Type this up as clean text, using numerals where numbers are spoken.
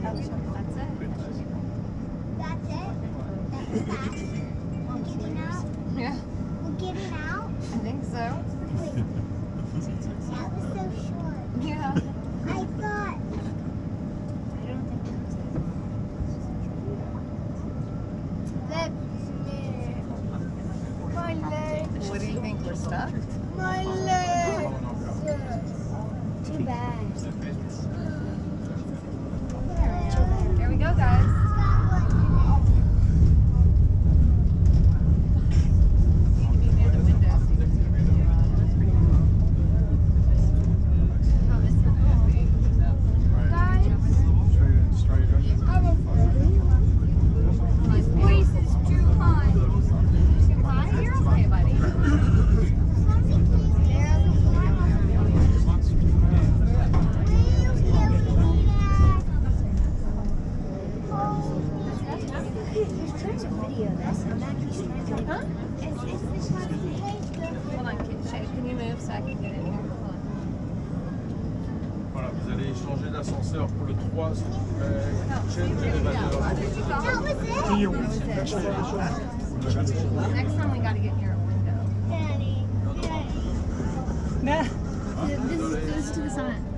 That's it. That's it? That was fast. We're getting out? Yeah, We're getting out? I think so. Wait. That was so short. Yeah. I thought. My legs. What do you think? We're stuck? My legs. Too bad. Here we go, guys. You need to be near the window so you can see the video. Oh, this is My voice is too high. too high. You're okay, buddy. Huh? Hold on, Shay, can you move so I can get in here? Hold on. Voilà, vous allez changer d'ascenseur pour le 3 chaîne d'élévateur. That was it. Next time we gotta get near a window. Daddy. This is to the summit.